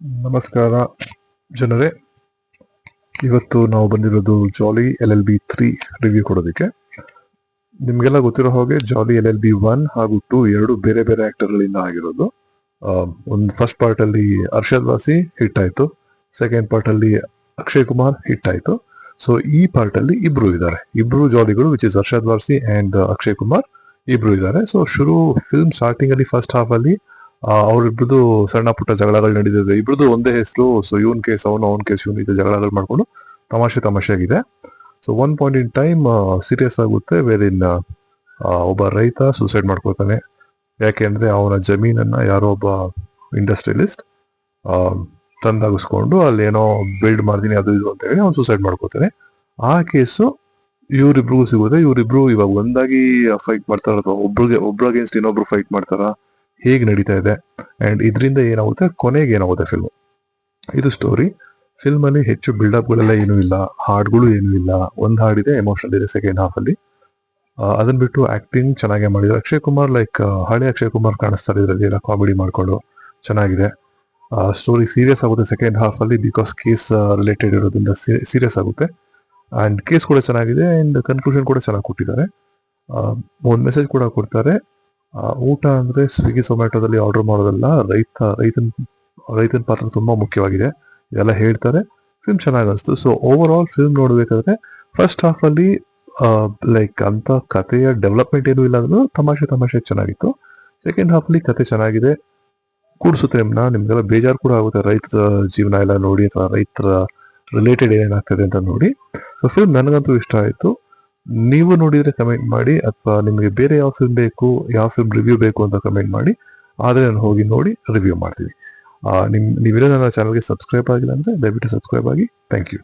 ನಮಸ್ಕಾರ ಜನರೇ, ಇವತ್ತು ನಾವು ಬಂದಿರೋದು ಜಾಲಿ LLB 3 ರಿವ್ಯೂ ಕೊಡೋದಕ್ಕೆ. ನಿಮಗೆಲ್ಲ ಗೊತ್ತಿರೋ ಹಾಗೆ ಜಾಲಿ LLB 1 ಹಾಗೂ 2 ಎರಡು ಬೇರೆ ಬೇರೆ ಆಕ್ಟರ್ಗಳಿಂದ ಆಗಿರೋದು. ಒಂದು ಫಸ್ಟ್ ಪಾರ್ಟ್ ಅಲ್ಲಿ ಅರ್ಷದ್ ವಾಸಿ ಹಿಟ್ ಆಯ್ತು, ಸೆಕೆಂಡ್ ಪಾರ್ಟ್ ಅಲ್ಲಿ ಅಕ್ಷಯ್ ಕುಮಾರ್ ಹಿಟ್ ಆಯ್ತು. ಸೊ ಈ ಪಾರ್ಟ್ ಅಲ್ಲಿ ಇಬ್ರು ಜಾಲಿಗಳು, ವಿಚ್ ಇಸ್ ಅರ್ಷದ್ ವಾಸಿ ಅಂಡ್ ಅಕ್ಷಯ್ ಕುಮಾರ್ ಇಬ್ರು ಇದ್ದಾರೆ. ಸೊ ಫಿಲ್ಮ್ ಸ್ಟಾರ್ಟಿಂಗ್ ಅಲ್ಲಿ ಫಸ್ಟ್ ಹಾಫ್ ಅಲ್ಲಿ ಅವ್ರಿಬ್ರದ್ದು ಸಣ್ಣ ಪುಟ್ಟ ಜಗಳಗಳು ನಡೀತಿದೆ. ಇಬ್ರದ್ದು ಒಂದೇ ಹೆಸರು, ಸೊ ಇವನ್ ಕೇಸ್ ಅವನ್ ಕೇಸ್ ಇವನ್ ಇದೆ, ಜಗಳಗಳು ಮಾಡ್ಕೊಂಡು ತಮಾಷೆ ಆಗಿದೆ. So one point in time serious ಆಗುತ್ತೆ, ಇನ್ ಒಬ್ಬ ರೈತ ಸೂಸೈಡ್ ಮಾಡ್ಕೋತಾನೆ. ಯಾಕೆಂದ್ರೆ ಅವನ ಜಮೀನನ್ನ ಯಾರೋ ಒಬ್ಬ ಇಂಡಸ್ಟ್ರಿಯಲಿಸ್ಟ್ ತಂದಾಗಿಸ್ಕೊಂಡು ಅಲ್ಲಿ ಏನೋ ಬಿಲ್ಡ್ ಮಾಡ್ತೀನಿ ಅದು ಇದು ಅಂತ ಹೇಳಿ ಅವ್ನು ಸೂಸೈಡ್ ಮಾಡ್ಕೋತಾನೆ. ಆ ಕೇಸು ಇವರಿಬ್ರಿಗೂ ಸಿಗುತ್ತೆ. ಇವರಿಬ್ರು ಇವಾಗ ಒಂದಾಗಿ ಫೈಟ್ ಮಾಡ್ತಾರ ಅಥವಾ ಒಬ್ರು ಅಗೇನ್ಸ್ಟ್ ಇನ್ನೊಬ್ರು ಫೈಟ್ ಮಾಡ್ತಾರ, ಹೇಗೆ ನಡೀತಾ ಇದೆ ಅಂಡ್ ಇದರಿಂದ ಏನಾಗುತ್ತೆ, ಕೊನೆಗೆ ಏನಾಗುತ್ತೆ ಫಿಲ್ಮ್. ಇದು ಸ್ಟೋರಿ. ಫಿಲ್ಮ್ ಅಲ್ಲಿ ಹೆಚ್ಚು ಬಿಲ್ಡಪ್ಗಳೆಲ್ಲ ಏನೂ ಇಲ್ಲ, ಹಾಡುಗಳು ಏನೂ ಇಲ್ಲ. ಒಂದು ಹಾಡಿದೆ, ಎಮೋಷನಲ್ ಇದೆ ಸೆಕೆಂಡ್ ಹಾಫ್ ಅಲ್ಲಿ. ಅದನ್ನ ಬಿಟ್ಟು ಆಕ್ಟಿಂಗ್ ಚೆನ್ನಾಗೇ ಮಾಡಿದ್ರು. ಅಕ್ಷಯ್ ಕುಮಾರ್ ಹಳೆ ಅಕ್ಷಯ್ ಕುಮಾರ್ ಕಾಣಿಸ್ತಾರೆ ಇದರಲ್ಲಿ, ಎಲ್ಲ ಕಾಮಿಡಿ ಮಾಡ್ಕೊಂಡು ಚೆನ್ನಾಗಿದೆ. ಸ್ಟೋರಿ ಸೀರಿಯಸ್ ಆಗುತ್ತೆ ಸೆಕೆಂಡ್ ಹಾಫ್ ಅಲ್ಲಿ, ಬಿಕಾಸ್ ಕೇಸ್ ರಿಲೇಟೆಡ್ ಇರೋದ್ರಿಂದ ಸೀರಿಯಸ್ ಆಗುತ್ತೆ. ಅಂಡ್ ಕೇಸ್ ಕೂಡ ಚೆನ್ನಾಗಿದೆ ಅಂಡ್ ಕನ್ಕ್ಲೂಷನ್ ಕೂಡ ಚೆನ್ನಾಗಿ ಕೊಟ್ಟಿದ್ದಾರೆ. ಒಂದು ಮೆಸೇಜ್ ಕೂಡ ಕೊಡ್ತಾರೆ. ಊಟ ಅಂದ್ರೆ ಸ್ವಿಗ್ಗಿ ಝೊಮ್ಯಾಟೋದಲ್ಲಿ ಆರ್ಡರ್ ಮಾಡೋದಲ್ಲ, ರೈತನ ಪಾತ್ರ ತುಂಬಾ ಮುಖ್ಯವಾಗಿದೆ, ಇದೆಲ್ಲ ಹೇಳ್ತಾರೆ. ಫಿಲ್ಮ್ ಚೆನ್ನಾಗಿ ಅನಿಸ್ತು. ಸೊ ಓವರ್ ಆಲ್ ಫಿಲ್ಮ್ ನೋಡ್ಬೇಕಾದ್ರೆ ಫಸ್ಟ್ ಹಾಫ್ ಅಲ್ಲಿ ಅಂತ ಕಥೆಯ ಡೆವಲಪ್ಮೆಂಟ್ ಏನೂ ಇಲ್ಲ ಅಂದ್ರೂ ತಮಾಷೆ ಚೆನ್ನಾಗಿತ್ತು. ಸೆಕೆಂಡ್ ಹಾಫ್ ಅಲ್ಲಿ ಕತೆ ಚೆನ್ನಾಗಿದೆ, ಕೂಡಿಸುತ್ತೆ ನಿಮ್ಗೆಲ್ಲ ಬೇಜಾರು ಕೂಡ ಆಗುತ್ತೆ ರೈತರ ಜೀವನ ಎಲ್ಲ ನೋಡಿ, ಅಥವಾ ರೈತರ ರಿಲೇಟೆಡ್ ಏನೇನಾಗ್ತದೆ ಅಂತ ನೋಡಿ. ಸೊ ಫಿಲ್ಮ್ ನನಗಂತೂ ಇಷ್ಟ ಆಯ್ತು. ನೀವು ನೋಡಿದ್ರೆ ಕಮೆಂಟ್ ಮಾಡಿ, ಅಥವಾ ನಿಮಗೆ ಬೇರೆ ಯಾವ ಫಿಲ್ಮ್ ಬೇಕು, ಯಾವ ಫಿಲ್ಮ್ ರಿವ್ಯೂ ಬೇಕು ಅಂತ ಕಮೆಂಟ್ ಮಾಡಿ. ಆದರೆ ನಾನು ಹೋಗಿ ನೋಡಿ ರಿವ್ಯೂ ಮಾಡ್ತೀನಿ. ನೀವಿರೋ ನನ್ನ ಚಾನಲ್ಗೆ ಸಬ್ಸ್ಕ್ರೈಬ್ ಆಗಿಲ್ಲ ಅಂದ್ರೆ ದಯವಿಟ್ಟು ಸಬ್ಸ್ಕ್ರೈಬ್ ಆಗಿ. Thank you.